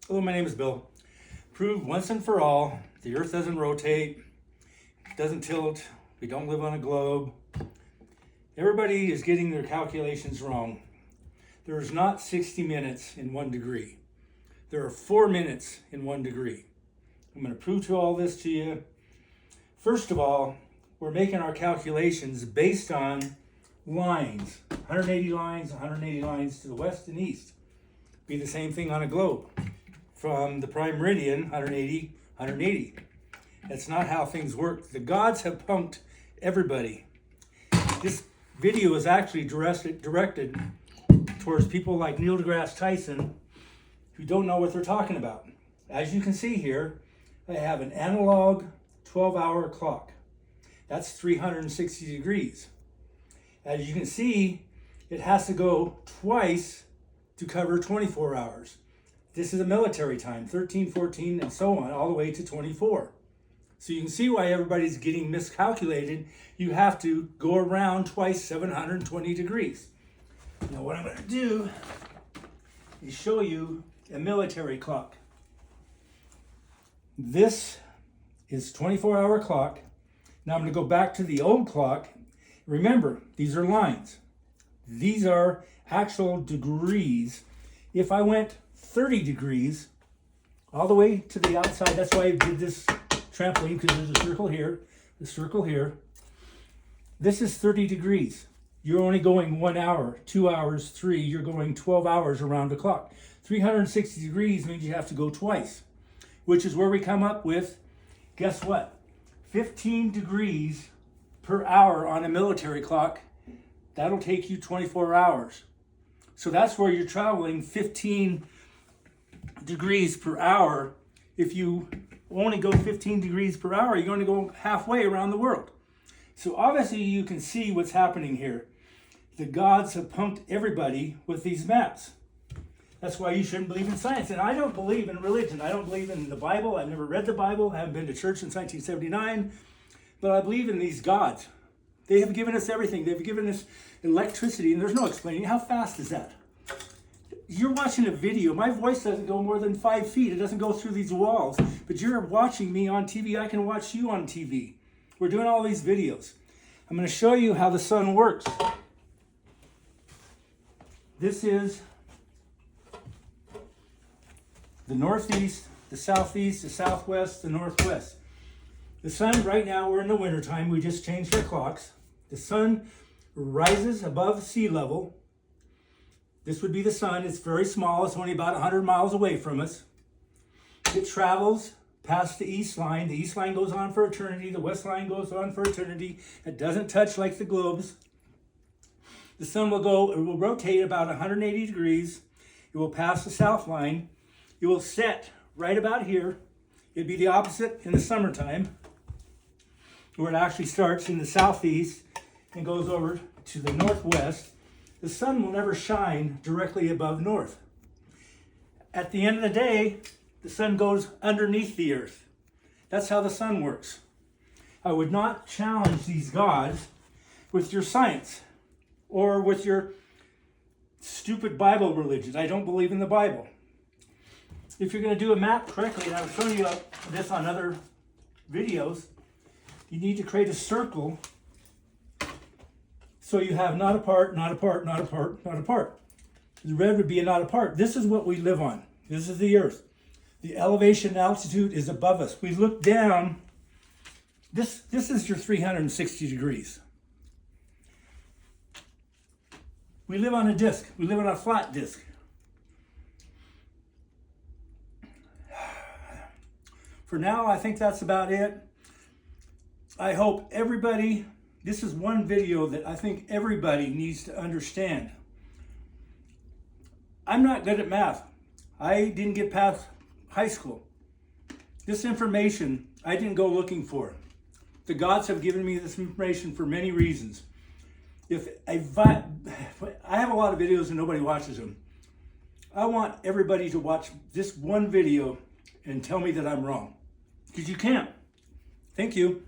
Hello, my name is Bill. Prove once and for all, the earth doesn't rotate, doesn't tilt, we don't live on a globe. Everybody is getting their calculations wrong. There is not 60 minutes in 1 degree. There are 4 minutes in 1 degree. I'm going to prove to all this to you. First of all, we're making our calculations based on lines. 180 lines to the west and east. Be the same thing on a globe. From the prime meridian, 180. That's not how things work. The gods have punked everybody. This video is actually directed towards people like Neil deGrasse Tyson who don't know what they're talking about. As you can see here, I have an analog 12-hour clock. That's 360 degrees. As you can see, it has to go twice to cover 24 hours. This is a military time, 13, 14, and so on, all the way to 24. So you can see why everybody's getting miscalculated. You have to go around twice 720 degrees. Now what I'm going to do is show you a military clock. This is 24-hour clock. Now I'm going to go back to the old clock. Remember, these are lines. These are actual degrees. If I went 30 degrees all the way to the outside, that's why I did this trampoline, because there's a circle here, the circle here. This is 30 degrees. You're only going 1 hour, 2 hours, 3, you're going 12 hours around the clock. 360 degrees means you have to go twice, which is where we come up with, guess what? 15 degrees per hour on a military clock. That'll take you 24 hours. So that's where you're traveling 15 degrees per hour. If you only go 15 degrees per hour, you're going to go halfway around the world. So obviously you can see what's happening here. The gods have punked everybody with these maps. That's why you shouldn't believe in science. And I don't believe in religion. I don't believe in the Bible. I've never read the Bible. I haven't been to church since 1979. But I believe in these gods. They have given us everything. They've given us electricity, and there's no explaining. How fast is that? You're watching a video. My voice doesn't go more than 5 feet. It doesn't go through these walls. But you're watching me on TV. I can watch you on TV. We're doing all these videos. I'm going to show you how the sun works. This is the northeast, the southeast, the southwest, the northwest. The sun, right now, we're in the wintertime. We just changed our clocks. The sun rises above sea level. This would be the sun. It's very small. It's only about 100 miles away from us. It travels past the east line. The east line goes on for eternity. The west line goes on for eternity. It doesn't touch like the globes. The sun it will rotate about 180 degrees. It will pass the south line. It will set right about here. It'd be the opposite in the summertime, where it actually starts in the southeast and goes over to the northwest. The sun will never shine directly above north. At the end of the day, the sun goes underneath the earth. That's how the sun works. I would not challenge these gods with your science or with your stupid Bible religion. I don't believe in the Bible. If you're going to do a map correctly, and I've shown you this on other videos, you need to create a circle so you have not apart, not apart, not apart, not apart. The red would be a not apart. This is what we live on. This is the earth. The elevation altitude is above us. We look down. This is your 360 degrees. We live on a disc. We live on a flat disc. For now, I think that's about it. I hope everybody, this is one video that I think everybody needs to understand. I'm not good at math. I didn't get past high school. This information, I didn't go looking for. The gods have given me this information for many reasons. I have a lot of videos and nobody watches them. I want everybody to watch this one video and tell me that I'm wrong. Because you can't. Thank you.